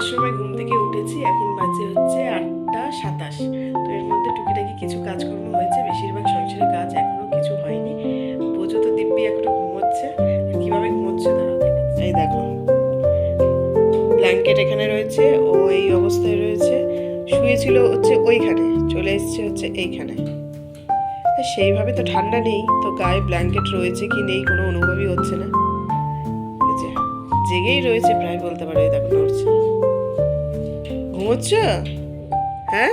9টার সময় ঘুম থেকে উঠেছি, এখন বাজে হচ্ছে 8টা 27। তো এর মধ্যে টুকিটাকি কিছু কাজকর্ম হয়েছে, বেশিরভাগ সংসারের কাজ এখনো কিছু হয়নি। বোঝো তো দিব্যি এখনো ঘুমোচ্ছে। কিভাবে ঘুমোচ্ছে দাঁড়াও দেখাচ্ছি। এই দেখো, ব্ল্যাঙ্কেট এখানে রয়েছে, ও এই অবস্থায় রয়েছে। শুয়েছিল হচ্ছে ওইখানে, চলে এসছে হচ্ছে এইখানে। সেইভাবে তো ঠান্ডা নেই, তো গায়ে ব্ল্যাঙ্কেট রয়েছে কি নেই কোনো অনুভবই হচ্ছে না। জেগেই রয়েছে প্রায় বলতে পারো। এই দেখো নড়ছে। ঘুমোচ্ছ? হ্যাঁ,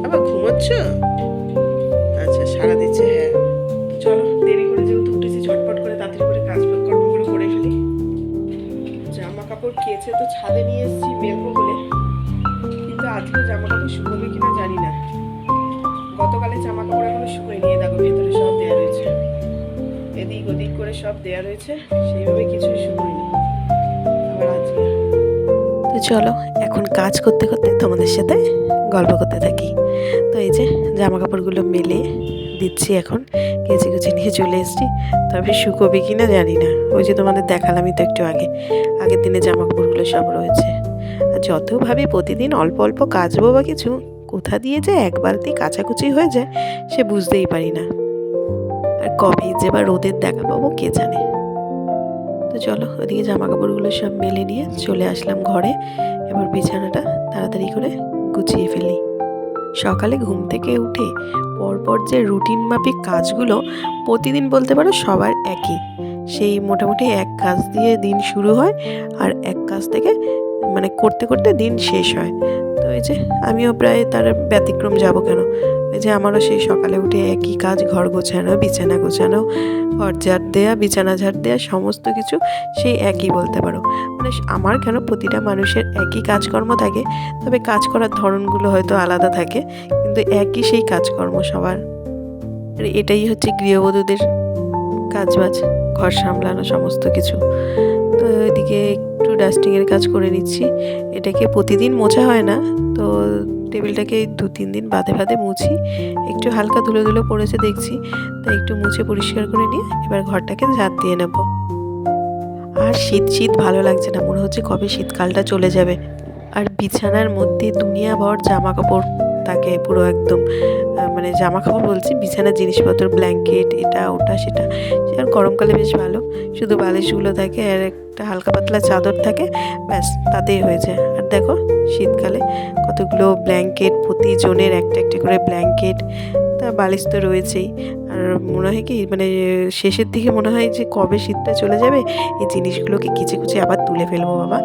আবার ঘুমোচ্ছ? আচ্ছা, সারা দিচ্ছে। হ্যাঁ, তো চলো, দেরি করে যেহেতু উঠেছি, ঝটপট করে তাড়াতাড়ি করে কর্মগুলো করে ফেলি। জামা কাপড় কেচে তো ছাদে নিয়ে এসেছি মেলবো বলে, কিন্তু আজকে জামা কাপড় শুকোবে কিনা জানি না। গতকালে জামা কাপড় এখনো শুকোয় নিয়ে দেখো, ভেতরে সব দেওয়া রয়েছে, এদিক ওদিক করে সব দেওয়া রয়েছে, সেইভাবে কিছুই শুকোয়নি। আবার আজকে তো চলো, এখন কাজ করতে করতে তোমাদের সাথে গল্প করতে থাকি। তো এই যে জামা কাপড়গুলো মেলে দিচ্ছি, এখন কেচে কুচে নিয়ে চলে এসেছি। তবে শুকোবে কি না জানি না। ওই যে তোমাদের দেখালামই তো একটু আগের দিনে জামা কাপড়গুলো সব রয়েছে। আর যত ভাবি প্রতিদিন অল্প অল্প কাচবো বা কিছু, কোথা দিয়ে যে এক বালতি কাচাকুচি হয়ে যায় সে বুঝতেই পারি না। আর কবে যে বা রোদের দেখা পাবো কে জানে। তো চলো, ওদিকে জামা কাপড়গুলো সব মেলে নিয়ে চলে আসলাম ঘরে। এবার বিছানাটা তাড়াতাড়ি করে গুছিয়ে ফেলি। সকালে ঘুম থেকে উঠে পরপর যে রুটিন মাফিক কাজগুলো প্রতিদিন বলতে পারো সবার একই। সেই মোটামুটি এক কাজ দিয়ে দিন শুরু হয়, আর এক কাজ থেকে মানে করতে করতে দিন শেষ হয়। তো এই যে আমিও প্রায় তার ব্যতিক্রম যাব কেন। এই যে আমারও সেই সকালে উঠে একই কাজ, ঘর গোছানো, বিছানা গোছানো, ঘর ঝাড় দেওয়া, বিছানা ঝাড় দেওয়া, সমস্ত কিছু সেই একই বলতে পারো। মানে আমার কেন, প্রতিটা মানুষের একই কাজকর্ম থাকে, তবে কাজ করার ধরনগুলো হয়তো আলাদা থাকে, কিন্তু একই সেই কাজকর্ম সবার। আর এটাই হচ্ছে গৃহবধূদের কাজবাজ, ঘর সামলানো সমস্ত কিছু। তো এদিকে একটু ডাস্টিংয়ের কাজ করে নিচ্ছি। এটাকে প্রতিদিন মোছা হয় না, তো টেবিলটাকে 2-3 দিন বাদে বাদে মুছি। একটু হালকা ধুলো ধুলো পড়েছে দেখছি, তাই একটু মুছে পরিষ্কার করে নিয়ে এবার ঘরটাকে ঝাঁট দিয়ে নেব। আর শীত শীত ভালো লাগছে না, মনে হচ্ছে কবে শীতকালটা চলে যাবে। আর বিছানার মধ্যে দুনিয়া ভর জামা কাপড় থাকে, পুরো একদম মানে জামা কাপড় বলছি, বিছানার জিনিসপত্র, ব্ল্যাঙ্কেট, এটা ওটা সেটা। আর গরমকালে বেশ ভালো, শুধু বালিশগুলো থাকে আর একটা হালকা পাতলা চাদর থাকে, ব্যাস তাতেই হয়ে যায়। আর দেখো শীতকালে কতগুলো ব্ল্যাঙ্কেট, প্রতিজনের একটা একটা করে ব্ল্যাঙ্কেট, তা বালিশ তো রয়েছেই। আর মনে হয় কি, মানে শেষের দিকে মনে হয় যে কবে শীতটা চলে যাবে, এই জিনিসগুলোকে কিচে কুচে আবার তুলে ফেলবো বাবা,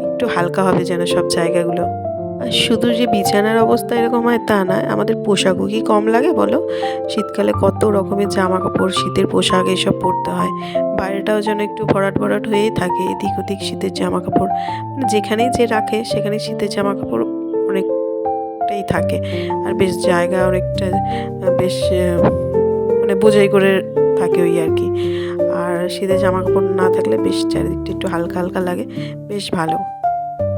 একটু হালকা হবে যেন সব জায়গাগুলো। আর শুধু যে বিছানার অবস্থা এরকম হয় তা না, আমাদের পোশাকও কি কম লাগে বলো? শীতকালে কত রকমের জামা কাপড়, শীতের পোশাক এসব পরতে হয়। বাইরেটাও যেন একটু ভরাট ভরাট হয়েই থাকে, এদিক ওদিক শীতের জামা কাপড়, মানে যেখানেই যে রাখে সেখানেই শীতের জামা কাপড় অনেকটাই থাকে। আর বেশ জায়গা অনেকটা বেশ মানে বোঝাই করে থাকে ওই আর কি। আর শীতের জামা কাপড় না থাকলে বেশ চারিদিকটা একটু হালকা হালকা লাগে, বেশ ভালো।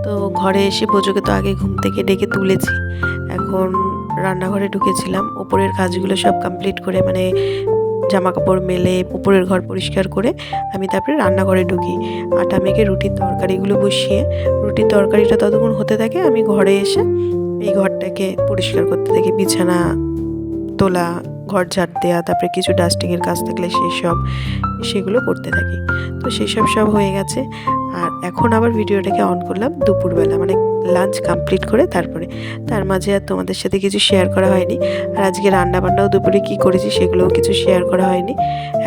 তো ঘরে এসে বোঝোকে তো আগে ঘুম থেকে ডেকে তুলেছি, এখন রান্নাঘরে ঢুকেছিলাম। উপরের কাজগুলো সব কমপ্লিট করে, মানে জামা কাপড় মেলে উপরের ঘর পরিষ্কার করে আমি তারপরে রান্নাঘরে ঢুকি। আটা মেখে রুটির তরকারিগুলো বসিয়ে, রুটির তরকারিটা ততক্ষণ হতে থাকে, আমি ঘরে এসে এই ঘরটাকে পরিষ্কার করতে থাকি। বিছানা তোলা, ঘর ঝাড় দেওয়া, তারপরে কিছু ডাস্টিংয়ের কাজ থাকলে সেগুলো করতে থাকি। তো সেসব সব হয়ে গেছে। আর এখন আবার ভিডিওটাকে অন করলাম দুপুরবেলা, মানে লাঞ্চ কমপ্লিট করে তারপরে। তার মাঝে আর তোমাদের সাথে কিছু শেয়ার করা হয়নি। আর আজকে রান্নাবান্নাও দুপুরে কী করেছি সেগুলোও কিছু শেয়ার করা হয়নি।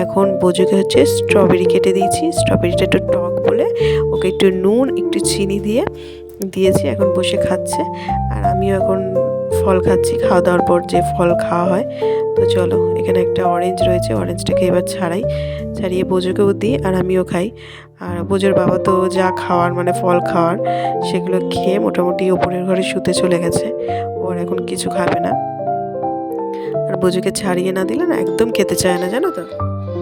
এখন বোঝোকে হচ্ছে স্ট্রবেরি কেটে দিয়েছি, স্ট্রবেরিটা একটু টক বলে ওকে একটু নুন একটু চিনি দিয়েছি, এখন বসে খাচ্ছে। আর আমিও এখন ফল খাচ্ছি, খাওয়া দাওয়ার পর যে ফল খাওয়া হয়। তো চলো, এখানে একটা অরেঞ্জ রয়েছে, অরেঞ্জটাকে এবার ছাড়িয়ে বোঝোকেও দিই আর আমিও খাই। আর বোঝোর বাবা তো যা খাওয়ার, মানে ফল খাওয়ার, সেগুলো খেয়ে মোটামুটি ওপরের ঘরে শুতে চলে গেছে। ওর এখন কিছু খাবে না। আর বোঝোকে ছাড়িয়ে না দিলে না একদম খেতে চায় না, জানো তো।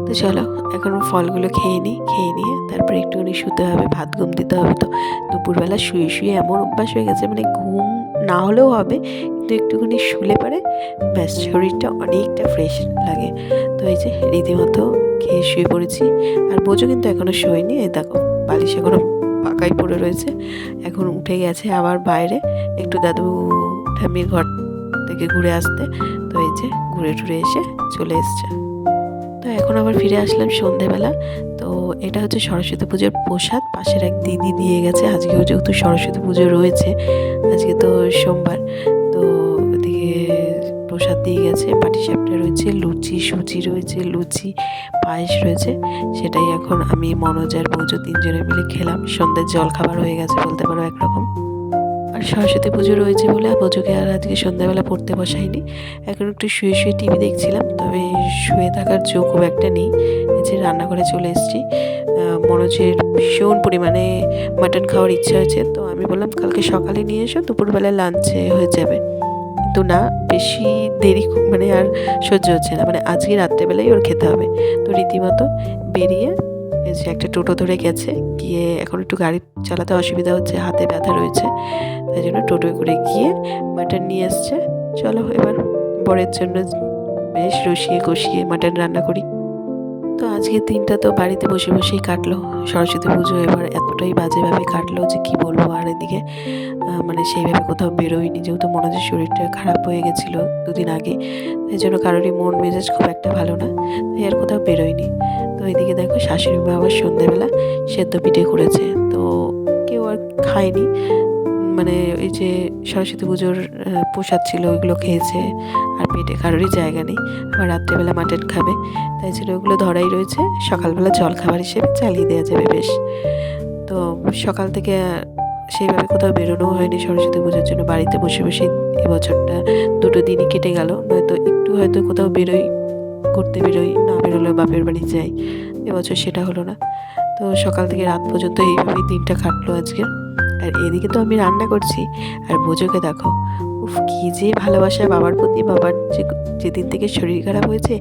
তো চলো, এখন ফলগুলো খেয়ে নিয়ে তারপরে একটুখানি শুতে হবে, ভাত ঘুম দিতে হবে। তো দুপুরবেলা শুয়ে শুয়ে এমন অভ্যাস হয়ে গেছে, মানে ঘুম না হলেও হবে, কিন্তু একটুখানি শুলে পারে ব্যাস শরীরটা অনেকটা ফ্রেশ লাগে। তো এই যে রীতিমতো খেয়ে শুয়ে পড়েছি। আর বোঝো কিন্তু এখনও শোয়নি, এই দেখো বালিশ এখনও ফাঁকাই পড়ে রয়েছে। এখন উঠে গেছে আবার বাইরে একটু দাদু ঠাম্মির ঘর থেকে ঘুরে আসতে। তো এই যে ঘুরে টুরে এসে চলে এসছে। তো এখন আবার ফিরে আসলাম সন্ধেবেলা। তো এটা হচ্ছে সরস্বতী পুজোর প্রসাদ, পাশের এক দিদি দিয়ে গেছে। আজকেও যেহেতু সরস্বতী পুজো রয়েছে, আজকে তো সোমবার, তো ওদিকে প্রসাদ দিয়ে গেছে। পাটিসাপটা রয়েছে, লুচি সুজি রয়েছে, লুচি পায়েস রয়েছে। সেটাই এখন আমি মনোজ আর পুজো 3 জনে মিলে খেলাম। সন্ধ্যের জল খাবার হয়ে গেছে বলতে পারো একরকম। আর সরস্বতী পুজো রয়েছে বলে পুজোকে আর আজকে সন্ধ্যাবেলা পড়তে বসাইনি। এখন একটু শুয়ে শুয়ে টিভি দেখছিলাম, তবে শুয়ে থাকার জো খুব একটা নেই। এই যে রান্নাঘরে চলে এসেছি। মনোজের ভীষণ পরিমাণে মাটন খাওয়ার ইচ্ছা হয়েছে, তো আমি বললাম কালকে সকালে নিয়ে এসো, দুপুরবেলা লাঞ্চে হয়ে যাবে। কিন্তু না, বেশি দেরি মানে আর সহ্য হচ্ছে না, মানে আজকে রাত্রেবেলাই ওর খেতে হবে। তো রীতিমতো বেরিয়ে এই যে একটা টোটো ধরে গেছে, গিয়ে এখন একটু গাড়ি চালাতে অসুবিধা হচ্ছে, হাতে ব্যথা রয়েছে, তাই জন্য টোটোয় করে গিয়ে মাটন নিয়ে এসছে। চলো এবার বরের জন্য বেশ রসিয়ে কষিয়ে মাটন রান্না করি। তো আজকের দিনটা তো বাড়িতে বসে বসেই কাটলো। সরস্বতী পুজো এবার এতটাই বাজেভাবে কাটলো যে কি বলবো। আর এদিকে মানে সেইভাবে কোথাও বেরোয়নি, যেহেতু মনোজের শরীরটা খারাপ হয়ে গেছিলো 2 দিন আগে, তাই জন্য কারোরই মন মেজাজ খুব একটা ভালো না, তাই আর কোথাও বেরোয়নি। তো এদিকে দেখো শাশুড়ি মা আবার সন্ধ্যেবেলা সেদ্ধ পিঠে করেছে, তো কেউ আর খায়নি। মানে ওই যে সরস্বতী পুজোর প্রসাদ ছিল ওইগুলো খেয়েছে, আর পেটে কারোরই জায়গা নেই। আবার রাত্রেবেলা মাটন খাবে, তাই জন্য ওগুলো ধরাই রয়েছে। সকালবেলা জল খাবার হিসেবে চালিয়ে দেওয়া যাবে বেশ। তো সকাল থেকে সেইভাবে কোথাও বেরোনোও হয়নি সরস্বতী পুজোর জন্য। বাড়িতে বসে বসে এবছরটা 2 দিনই কেটে গেল। নয়তো একটু হয়তো কোথাও বেরোই, ঘুরতে বেরোই, না বেরোলেও বাপের বাড়ি যাই। এবছর সেটা হলো না। তো সকাল থেকে রাত পর্যন্ত এইভাবেই দিনটা কাটলো আজকে। আর এদিকে তো আমি রান্না করছি, আর বোঝোকে দেখো, উফ কী যে ভালোবাসা বাবার প্রতি। বাবার যেদিন থেকে শরীর খারাপ হয়েছে,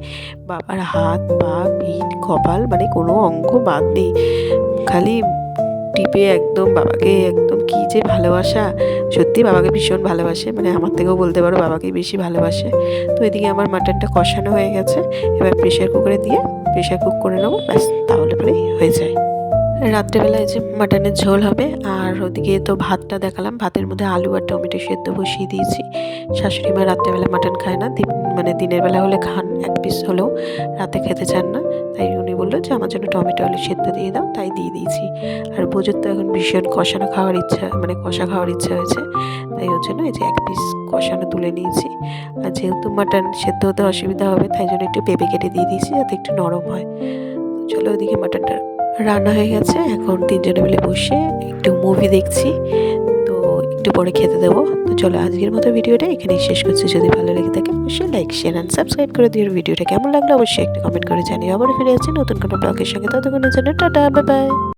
বাবার হাত পা পিঠ কপাল মানে কোনো অঙ্গ বাদ নেই, খালি টিপে একদম বাবাকে একদম কী যে ভালোবাসা। সত্যি বাবাকে ভীষণ ভালোবাসে, মানে আমার থেকেও বলতে পারো বাবাকেই বেশি ভালোবাসে। তো এদিকে আমার মাটনটা কষানো হয়ে গেছে, এবার প্রেশার কুকারে দিয়ে প্রেশার কুক করে নেবো, ব্যাস তাহলে পরেই হয়ে যায়। রাত্রেবেলায় যে মাটনের ঝোল হবে। আর ওদিকে তো ভাতটা দেখালাম, ভাতের মধ্যে আলু আর টমেটো সেদ্ধ বসিয়ে দিয়েছি। শাশুড়ি মা রাত্রেবেলা মাটন খায় না, মানে দিনের বেলা হলে খান 1 পিস হলেও, রাতে খেতে চান না। তাই উনি বললো যে আমার জন্য টমেটো আলু সেদ্ধ দিয়ে দাও, তাই দিয়ে দিয়েছি। আর বোঝোর তো এখন ভীষণ কষানো খাওয়ার ইচ্ছা, মানে কষা খাওয়ার ইচ্ছা হয়েছে, তাই ওর জন্য এই যে 1 পিস কষানো তুলে নিয়েছি। আর যেহেতু মাটন সেদ্ধ হতে অসুবিধা হবে, তাই জন্য একটু পেঁপে কেটে দিয়ে দিয়েছি যাতে একটু নরম হয়। চলো ওদিকে মাটনটা রান্না হয়ে গেছে, এখন 3 জনে মিলে বসে একটু মুভি দেখছি। তো একটু পরে খেতে দেবো। তো চলো আজকের মতো ভিডিওটা এখানেই শেষ করছি। যদি ভালো লেগে থাকে অবশ্যই লাইক শেয়ার অ্যান্ড সাবস্ক্রাইব করে দিও। ভিডিওটা কেমন লাগলো অবশ্যই একটা কমেন্ট করে জানিও। আবার ফিরে আসছি নতুন কোনো ব্লগের সঙ্গে, ততক্ষণের জন্য টাটা, বাই বাই।